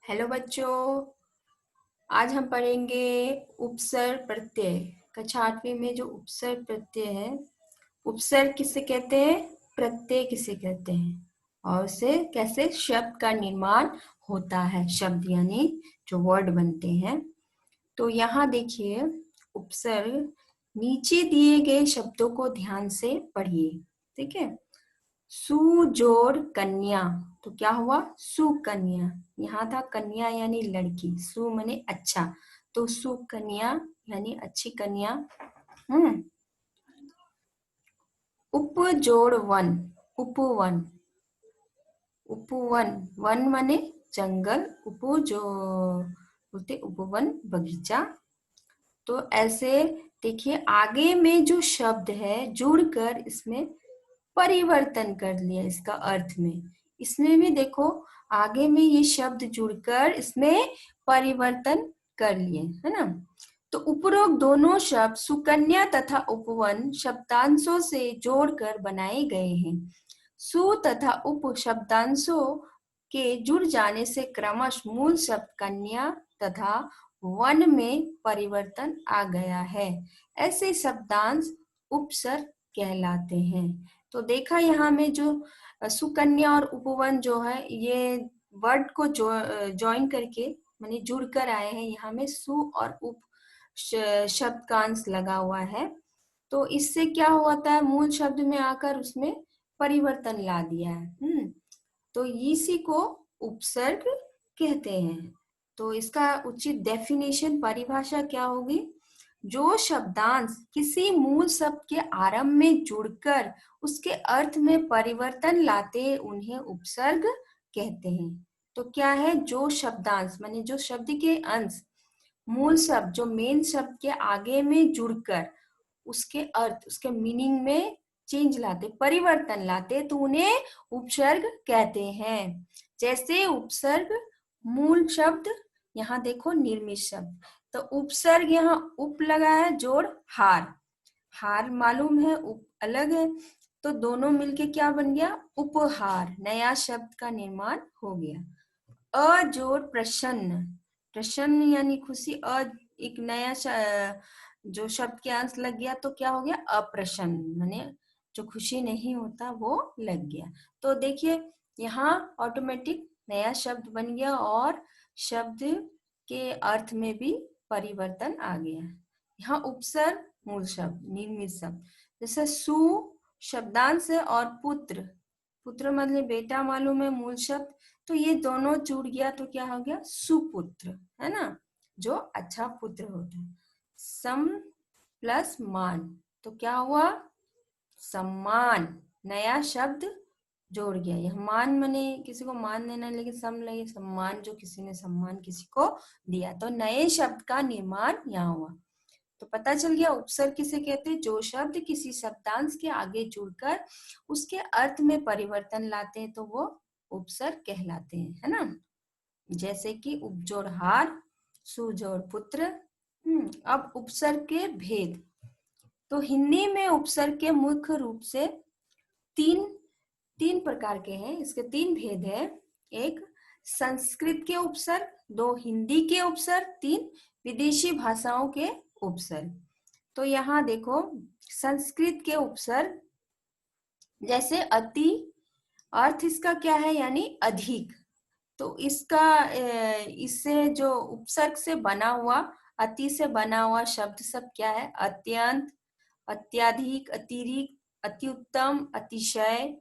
Hello बच्चों, आज हम पढ़ेंगे उपसर्ग प्रत्यय। कक्षा 8वीं में जो उपसर्ग प्रत्यय है, उपसर्ग किसे कहते हैं, प्रत्यय किसे कहते हैं और उससे कैसे शब्द का निर्माण होता है। शब्द यानी जो वर्ड बनते हैं। तो यहाँ देखिए, उपसर्ग नीचे दिए गए शब्दों को ध्यान से पढ़िए। ठीक है। सुजोड़ कन्या, तो क्या हुआ, सुकन्या। यहाँ था कन्या यानी लड़की, सु माने अच्छा, तो सुकन्या यानी अच्छी कन्या। उपजोड़ वन, उपवन, उपवन, वन माने जंगल, उपजो बोलते उपवन बगीचा। तो ऐसे देखिए, आगे में जो शब्द है जुड़कर इसमें परिवर्तन कर लिया इसका अर्थ में। इसमें भी देखो, आगे में ये शब्द जुड़कर इसमें परिवर्तन कर लिए, है ना। तो उपरोक्त दोनों शब्द सुकन्या तथा उपवन शब्दांशों से जोड़कर बनाए गए हैं। सु तथा उप शब्दांशों के जुड़ जाने से क्रमशः मूल शब्द कन्या तथा वन में परिवर्तन आ गया है। ऐसे शब्दांश उपसर्ग कहलाते हैं। तो देखा यहाँ में जो सुकन्या और उपवन जो है, ये वर्ड को ज्वाइन करके माने जुड़कर आए हैं। यहाँ में सु और उप शब्द का अंश लगा हुआ है। तो इससे क्या होता है, मूल शब्द में आकर उसमें परिवर्तन ला दिया है। तो इसी को उपसर्ग कहते हैं। तो इसका उचित डेफिनेशन, परिभाषा क्या होगी, जो शब्दांश किसी मूल शब्द के आरंभ में जुड़कर उसके अर्थ में परिवर्तन लाते उन्हें उपसर्ग कहते हैं। तो क्या है, जो शब्दांश माने जो शब्द के अंश मूल शब्द जो मेन शब्द के आगे में जुड़कर उसके अर्थ उसके मीनिंग में चेंज लाते, परिवर्तन लाते, तो उन्हें उपसर्ग कहते हैं। जैसे उपसर्ग मूल शब्द, यहाँ देखो निर्मित शब्द, तो उपसर्ग यहाँ उप लगा है जोड़ हार, हार मालूम है उप अलग है, तो दोनों मिलके क्या बन गया, उपहार, नया शब्द का निर्माण हो गया। अ जोड़ प्रसन्न, प्रसन्न यानी खुशी, एक नया जो शब्द के अंश लग गया तो क्या हो गया, अप्रसन्न, माने जो खुशी नहीं होता वो लग गया। तो देखिए यहाँ ऑटोमेटिक नया शब्द बन गया और शब्द के अर्थ में भी परिवर्तन आ गया। यहाँ उपसर्ग मूल शब्द, निर्मित शब्द, जैसे सु शब्दांश है और पुत्र, पुत्र मतलब बेटा मालूम है मूल शब्द, तो ये दोनों जुड़ गया तो क्या हो गया, सुपुत्र, है ना, जो अच्छा पुत्र होता है। सम प्लस मान, तो क्या हुआ, सम्मान, नया शब्द जोड़ गया। यह मान माने किसी को मान देना, लेकिन सम लगे सम्मान, जो किसी ने सम्मान किसी को दिया, तो नए शब्द का निर्माण यहाँ हुआ। तो पता चल गया उपसर्ग किसे कहते हैं, जो शब्द किसी शब्दांश के आगे जुड़कर उसके अर्थ में परिवर्तन लाते हैं तो वो उपसर्ग कहलाते हैं, है ना। जैसे कि उपजोड़ हार, सुजोड़ पुत्र। अब उपसर्ग के भेद। तो हिंदी में उपसर्ग के मुख्य रूप से तीन प्रकार के हैं, इसके तीन भेद है। एक संस्कृत के उपसर्ग, दो हिंदी के उपसर्ग, तीन विदेशी भाषाओं के उपसर्ग। तो यहाँ देखो, संस्कृत के उपसर्ग जैसे अति, अर्थ इसका क्या है, यानी अधिक। तो इसका इससे जो उपसर्ग से बना हुआ, अति से बना हुआ शब्द सब क्या है, अत्यंत, अत्याधिक, अतिरिक्त, अति उत्तम, अतिशय।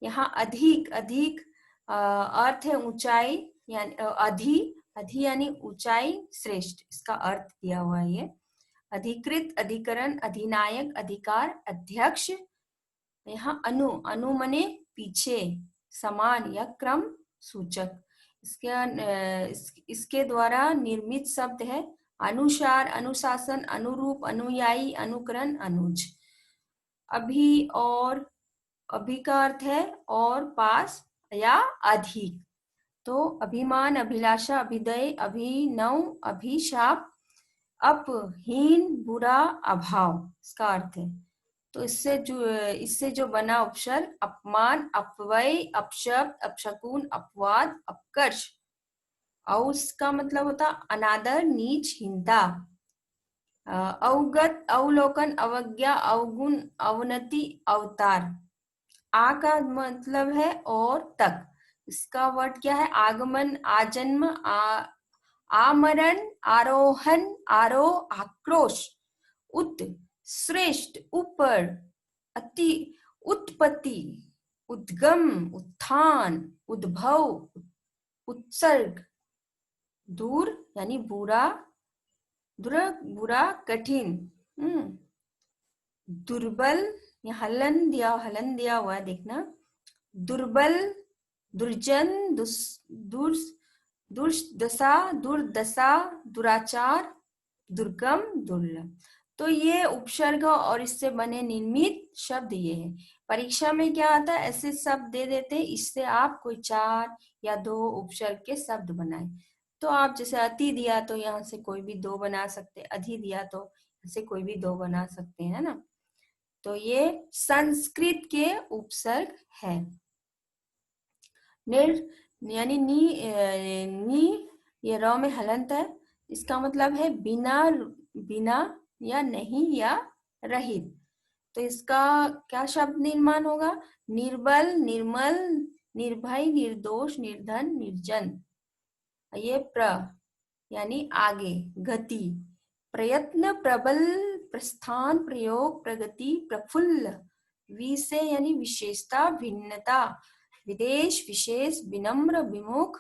यहाँ अधिक, अधिक अर्थ है ऊंचाई, यानी अधि, अधि यानी ऊंचाई, श्रेष्ठ, इसका अर्थ दिया हुआ है ये। अधिकृत, अधिकरण, अधिनायक, अधिकार, अध्यक्ष। यहाँ अनु, अनु मने पीछे, समान या क्रम सूचक। इसके द्वारा निर्मित शब्द है अनुसार, अनुशासन, अनुरूप, अनुयायी, अनुकरण, अनुज। अभी और, अभी का अर्थ है और, पास या अधिक। तो अभिमान, अभिलाषा, अभिदय, अभिनव, अभिशाप, अपहीन, बुरा, अभाव, इसका अर्थ है। तो इससे जो बना उपसर्ग अपमान, अपव्यय, अपशब्द, अपशकुन, अपवाद, अपकर्ष, औस का मतलब होता अनादर, नीच, हीनता। अवगत, अवलोकन, अवज्ञा, अवगुण, अवनति, अवतार। आ का मतलब है और तक। इसका वर्ड क्या है? आगमन, आजन्म, आमरण, आरोहण, आरोह, आक्रोश, उत, श्रेष्ठ, ऊपर, अति, उत्पत्ति, उद्गम, उत्थान, उद्भव, उत्सर्ग, दूर यानी बुरा, बुरा, कठिन, दुर्बल, हलन दिया हुआ है, देखना। दुर्बल, दुर्जन, दुर्दशा, दुर्दशा, दुराचार, दुर्गम, दुर्लभ। तो ये उपसर्ग और इससे बने निर्मित शब्द ये है। परीक्षा में क्या आता है, ऐसे शब्द दे देते हैं, इससे आप कोई 4 या 2 उपसर्ग के शब्द बनाए। तो आप जैसे अति दिया तो यहाँ से कोई भी 2 बना सकते, अधि दिया तो यहाँ से कोई भी 2 बना सकते हैं ना। तो ये संस्कृत के उपसर्ग है। निर यानी नी ये र में हलंत है। इसका मतलब है बिना, बिना या नहीं या रहित। तो इसका क्या शब्द निर्माण होगा? निर्बल, निर्मल, निर्भय, निर्दोष, निर्धन, निर्जन। ये यानी आगे, गति, प्रयत्न, प्रबल, प्रस्थान, प्रयोग, प्रगति, प्रफुल्ल। वि से यानी विशेषता, भिन्नता, विदेश, विशेष, विनम्र, विमुख,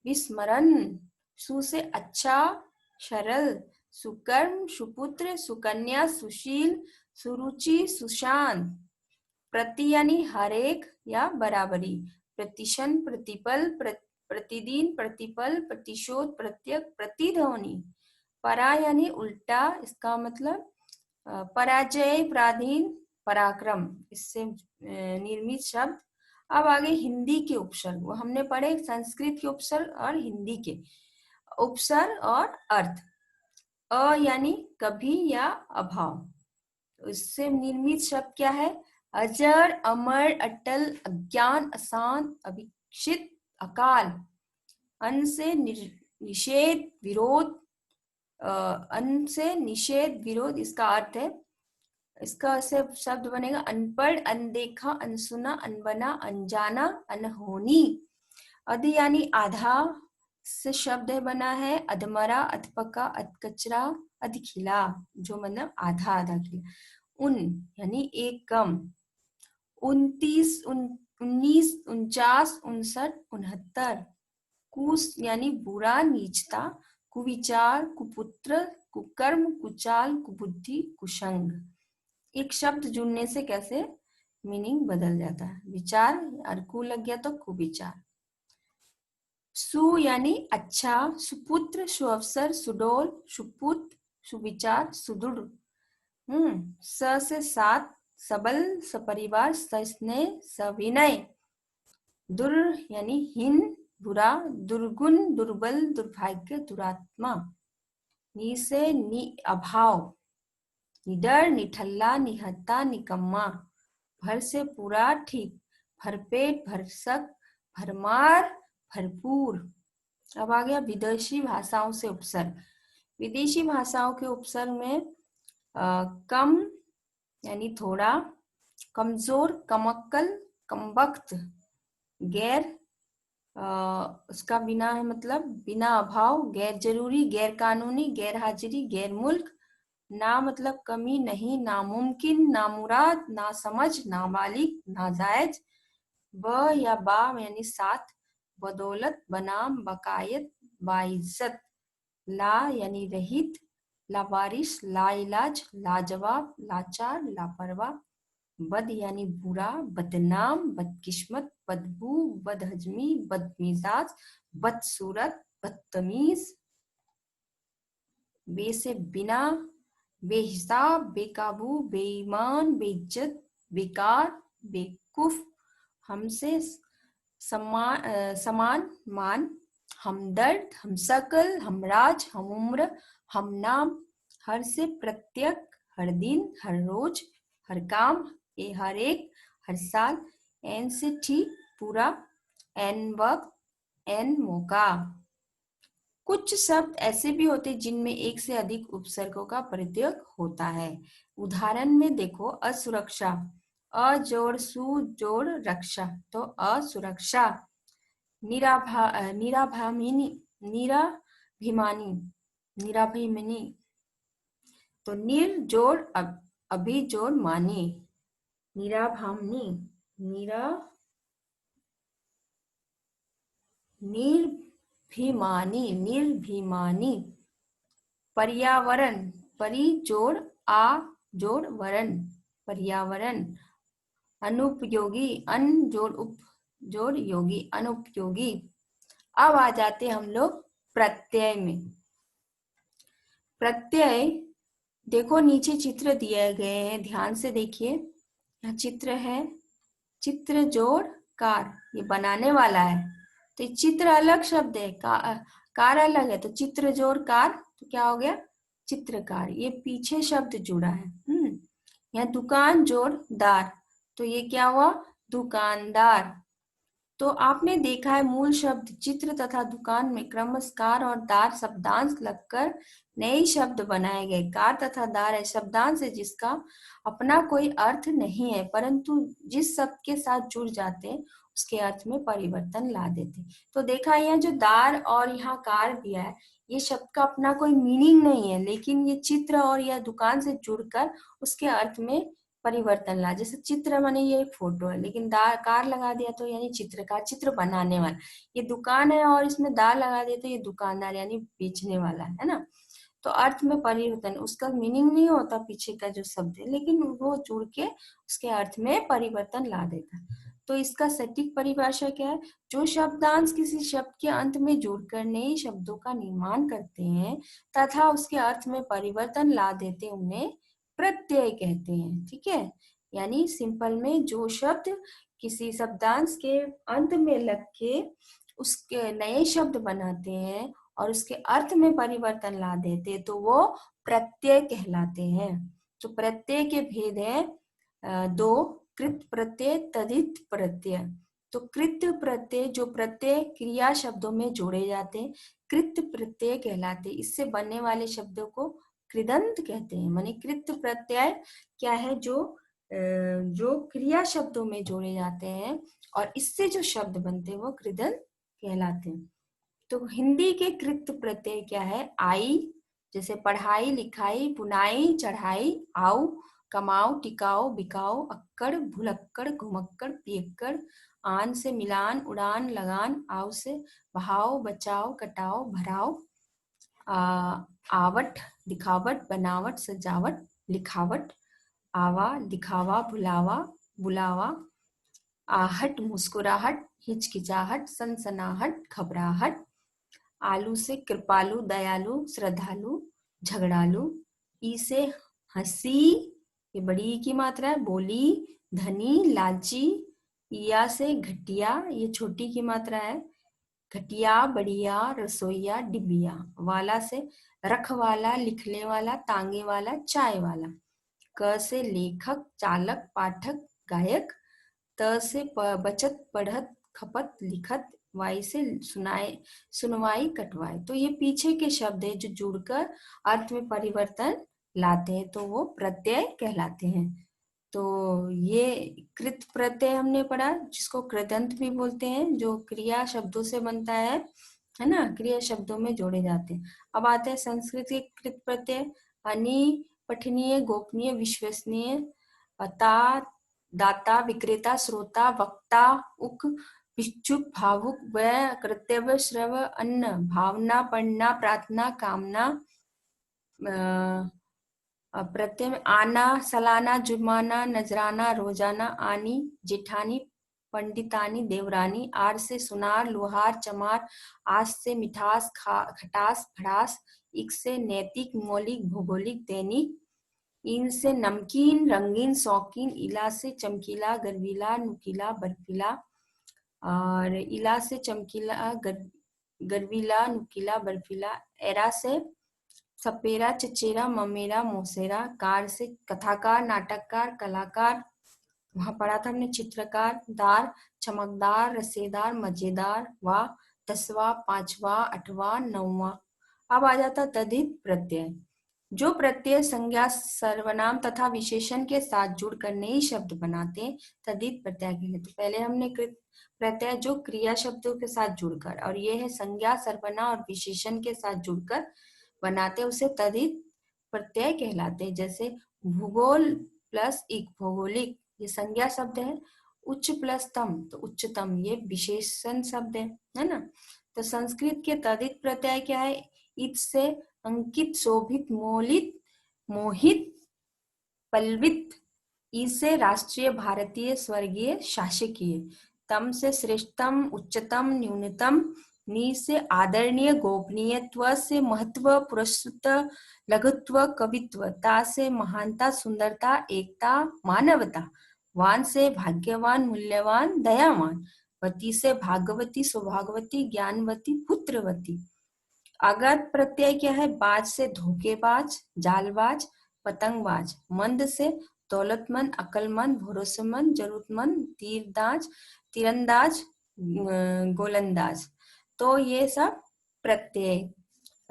विस्मरण। सु से अच्छा, सरल, सुकर्म, सुपुत्र, सुकन्या, सुशील, सुरुचि, सुशांत। प्रति यानी हरेक या बराबरी, प्रतिशन, प्रतिपल, प्रतिदिन, प्रतिपल, प्रतिशोध, प्रत्यक, प्रतिध्वनि। परा यानी उल्टा, इसका मतलब पराजय, पराधीन, पराक्रम, इससे निर्मित शब्द। अब आगे हिंदी के उपसर्ग, वो हमने पढ़े संस्कृत के उपसर्ग और हिंदी के उपसर्ग और अर्थ। अ यानी कभी या अभाव। इससे निर्मित शब्द क्या है? अजर, अमर, अटल, अज्ञान, अशांत, अभिक्षित, अकाल। अन से निषेध, विरोध, अन से निषेध, विरोध, इसका अर्थ है, इसका से शब्द बनेगा अनपढ़, अनदेखा, अनसुना, अनबना, अनजाना, अनहोनी। अधि यानी आधा से शब्द बना है, अधमरा, अधपका, अधकचरा, अधखिला, जो मतलब आधा आधा खिला। उन यानी एक कम। 29, 19, 49, 59, 69। कुस यानी बुरा, नीचता, कुविचार, कुपुत्र, कुकर्म, कुचाल, कुबुद्धि, कुसंग। एक शब्द जुड़ने से कैसे मीनिंग बदल जाता है। विचार और कु लग गया तो कुविचार। सु यानी अच्छा, सुपुत्र, सुअवसर, सुडोल, सुपुत्र, सुविचार, सुदृढ़। स से सात, सबल, सपरिवार, सस्नेह, सविनय। दुर यानी हीन, बुरा, दुर्गुण, दुर्बल, दुर्भाग्य, दुरात्मा। नि से अभाव, निडर, निठल्ला, निहत्ता, निकम्मा। भर से पूरा, ठीक, भरपेट, भरसक, भरमार, भरपूर। अब आ गया विदेशी भाषाओं से उपसर्ग। विदेशी भाषाओं के उपसर्ग में कम यानी थोड़ा, कमजोर, कमक्कल, कमबख्त, गैर, उसका बिना है मतलब बिना अभाव, गैर जरूरी, गैर कानूनी, गैर हाजिरी, गैर मुल्क। ना मतलब कमी, नहीं, नामुमकिन, नामुराद, ना समझ, नाबालिग, नाजायज। ब या बा यानी साथ, बदौलत, बनाम, बकायत, बाइज्जत। ला यानी रहित, लावारिस, लाइलाज, लाजवाब, लाचार, लापरवाह। बद यानी बुरा, बदनाम, बदकिस्मत, बदबू, बदहजमी, बदमिजाज, बदसूरत, बदतमीज। बे से बिना, बेहिसाब, बेकाबू, बेईमान, बेइज्जत, बेकार, बेवकूफ। हमसे समान, मान, हमदर्द, हमशक्ल, हमराज, हमउम्र, हमनाम। हर से प्रत्येक, हर दिन, हर रोज, हर काम, हर एक, हर साल। एन से ठीक, पूरा, एन वक्त, एन मौका। कुछ शब्द ऐसे भी होते हैं जिनमें एक से अधिक उपसर्गों का प्रयोग होता है। उदाहरण में देखो, असुरक्षा, अ जोड़ सु जोड़ रक्षा, तो असुरक्षा। निराभामिनी, निराभिमानी, निराभिमानी, तो निर जोड़ अभी जोड़ मानी, निराभामनी, निरा निर्भिमानी, निर्भिमानी। पर्यावरण, परि जोड़ आ जोड़ वरण, पर्यावरण। अनुपयोगी, अन जोड़ उप जोड़ योगी, अनुपयोगी। अब आ जाते हम लोग प्रत्यय में। प्रत्यय, देखो नीचे चित्र दिए गए हैं, ध्यान से देखिए। यहाँ चित्र है, चित्र जोड़ कार, ये बनाने वाला है, तो चित्र अलग शब्द है, कार अलग है, तो चित्र जोड़ कार, तो क्या हो गया, चित्रकार। ये पीछे शब्द जुड़ा है। यहाँ दुकान जोड़ दार, तो ये क्या हुआ, दुकानदार। तो आपने देखा है मूल शब्द चित्र तथा दुकान में क्रमशः कार और दार शब्दांश लगकर नए शब्द बनाए गए। कार तथा दार है शब्दांश है जिसका अपना कोई अर्थ नहीं है, परंतु जिस शब्द के साथ जुड़ जाते हैं उसके अर्थ में परिवर्तन ला देते। तो देखा, यहाँ जो दार और यहाँ कार दिया है, ये शब्द का अपना कोई मीनिंग नहीं है, लेकिन ये चित्र और यह दुकान से जुड़कर उसके अर्थ में परिवर्तन ला। जैसे चित्र माने ये एक फोटो है, लेकिन दार कार लगा दिया तो यानी चित्रकार, चित्र बनाने वाला। ये दुकान है और इसमें दार लगा दिया तो ये दुकानदार यानी बेचने वाला है ना। तो अर्थ में परिवर्तन, उसका मीनिंग नहीं होता पीछे का जो शब्द है, लेकिन वो जुड़ के उसके अर्थ में परिवर्तन ला देता है। तो इसका सटीक परिभाषा क्या है, जो शब्दांश किसी शब्द के अंत में जुड़कर नए शब्दों का निर्माण करते हैं तथा उसके अर्थ में परिवर्तन ला देते हैं, उन्हें प्रत्यय कहते हैं। ठीक है, यानी सिंपल में जो शब्द किसी शब्दांश के अंत में लग के उसके नए शब्द बनाते हैं और उसके अर्थ में परिवर्तन ला देते, तो वो प्रत्यय कहलाते हैं। तो प्रत्यय के भेद है दो, कृत प्रत्यय, तद्धित प्रत्यय। तो कृत प्रत्यय, जो प्रत्यय क्रिया शब्दों में जोड़े जाते हैं, कृत प्रत्यय कहलाते। इससे बनने वाले शब्दों को कृदंत कहते हैं। माने कृत प्रत्यय क्या है, जो क्रिया शब्दों में जोड़े जाते हैं और इससे जो शब्द बनते हैं वो कृदंत कहलाते हैं। तो हिंदी के कृत प्रत्यय क्या है, आई, जैसे पढ़ाई, लिखाई, पुनाई, चढ़ाई, आओ, कमाओ, टिकाओ, बिकाओ, अक्कड़, भुलक्कड़, घुमक्कड़, पियक्कड़, आन से मिलान, उड़ान, लगान, आओ से बहाओ, बचाओ, कटाओ, भराओ, आवट, दिखावट, बनावट, सजावट, लिखावट, आवा, दिखावा, भुलावा, बुलावा, आहट, मुस्कुराहट, हिचकिचाहट, सनसनाहट, घबराहट, आलू से कृपालु, दयालु, श्रद्धालु, झगड़ालू, ई से हंसी, ये बड़ी ई की मात्रा है, बोली, धनी, लालची, इया से घटिया, ये छोटी की मात्रा है, घटिया, बढ़िया, रसोईया, डिबिया, वाला से रखवाला, लिखने वाला, तांगे वाला, चाय वाला, क से लेखक, चालक, पाठक, गायक, त से बचत, पढ़त, खपत, लिखत, वाई से सुनाए, सुनवाई, कटवाई। तो ये पीछे के शब्द है जो जुड़कर अर्थ में परिवर्तन लाते हैं, तो वो प्रत्यय कहलाते हैं। तो ये कृत प्रत्यय हमने पढ़ा, जिसको कृदंत भी बोलते हैं, जो क्रिया शब्दों से बनता है ना, क्रिया शब्दों में जोड़े जाते हैं। अब आते हैं संस्कृत के कृत प्रत्यय, अनि, पठनीय, गोपनीय, विश्वसनीय, अता, दाता, विक्रेता, श्रोता, वक्ता, उक, इच्छुक, भावुक, व, कर्तव्य, श्रव, अन्न, भावना, पढ़ना, प्रार्थना, कामना, प्रत्यय में आना, सालाना, जुर्माना, नजराना, रोजाना, आनी, जेठानी, पंडितानी, देवरानी, आर से सुनार, लोहार, चमार, आस से मिठास, खटास, भड़ास, इक से नैतिक, मौलिक, भौगोलिक, दैनिक, इन से नमकीन, रंगीन, शौकीन, इला से चमकीला, गर्वीला, नुकीला, बर्फीला, और इला से चमकीला, गर्वीला, नुकीला, बर्फीला, एरा से सपेरा, चचेरा, ममेरा, मोसेरा, कार से कथाकार, नाटककार, कलाकार, वहां पढ़ा था हमने चित्रकार, दार, चमकदार, रसेदार, मजेदार, वाह, 10वां, 5वां, 8वां, 9वां। अब आ जाता तद्धित प्रत्यय। जो प्रत्यय संज्ञा, सर्वनाम तथा विशेषण के साथ जुड़कर नई शब्द बनाते हैं, तद्धित प्रत्यय कहलाते। तो पहले हमने कृत प्रत्यय जो क्रिया शब्दों के साथ जुड़कर, और ये है संज्ञा, सर्वनाम और विशेषण के साथ जुड़कर बनाते, उसे तद्धित प्रत्यय कहलाते हैं। जैसे भूगोल प्लस इक, भौगोलिक, ये संज्ञा शब्द है। उच्च प्लस तम, तो उच्चतम, ये विशेषण शब्द है ना। तो संस्कृत के तद्धित प्रत्यय क्या है? इत से अंकित, शोभित, मोलित, मोहित, पल्वित। ई से राष्ट्रीय, भारतीय, स्वर्गीय, शासकीय। तम से श्रेष्ठतम, उच्चतम, न्यूनतम। नी से आदरणीय, गोपनीय। त्व से महत्व, पुरुषत्व, लघुत्व, कवित्व। ता से महानता, सुंदरता, एकता, मानवता। वान से भाग्यवान, मूल्यवान, दयावान। वती से भागवती, सौभाग्यवती, ज्ञानवती, पुत्रवती। आगत प्रत्यय क्या है? बाज से धोखेबाज, जालबाज, पतंगबाज। मंद से दौलतमंद, अक्लमंद, भरोसेमंद, जरूरतमंद, तीरंदाज, तीरंदाज, गोलंदाज। तो ये सब प्रत्यय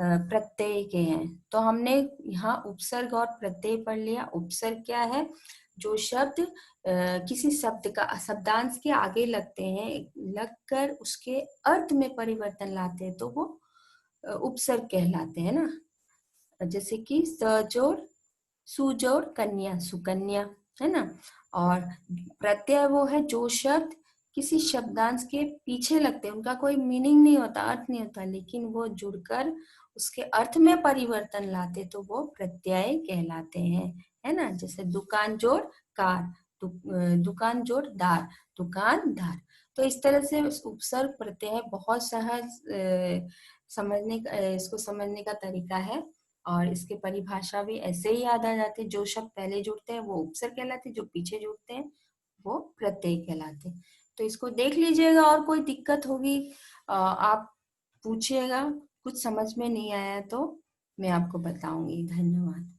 प्रत्यय के हैं। तो हमने यहाँ उपसर्ग और प्रत्यय पढ़ लिया। उपसर्ग क्या है? जो शब्द किसी शब्द का शब्दांश के आगे लगते हैं, लगकर उसके अर्थ में परिवर्तन लाते हैं, तो वो उपसर्ग कहलाते हैं ना। जैसे कि सजोड़, सुजोड़, कन्या, सुकन्या, है ना। और प्रत्यय वो है जो शब्द किसी शब्दांश के पीछे लगते हैं, उनका कोई मीनिंग नहीं होता, अर्थ नहीं होता, लेकिन वो जुड़कर उसके अर्थ में परिवर्तन लाते, तो वो प्रत्यय कहलाते हैं, है ना। जैसे दुकान जोड़ कार, दुकान जोड़ दार, दुकानदार। तो इस तरह से उपसर्ग प्रत्यय बहुत सहज इसको समझने का तरीका है। और इसके परिभाषा भी ऐसे ही याद आ जाते हैं। जो शब्द पहले जुड़ते हैं वो उपसर्ग कहलाते हैं, जो पीछे जुड़ते हैं वो प्रत्यय कहलाते हैं। तो इसको देख लीजिएगा, और कोई दिक्कत होगी आप पूछिएगा। कुछ समझ में नहीं आया तो मैं आपको बताऊंगी। धन्यवाद।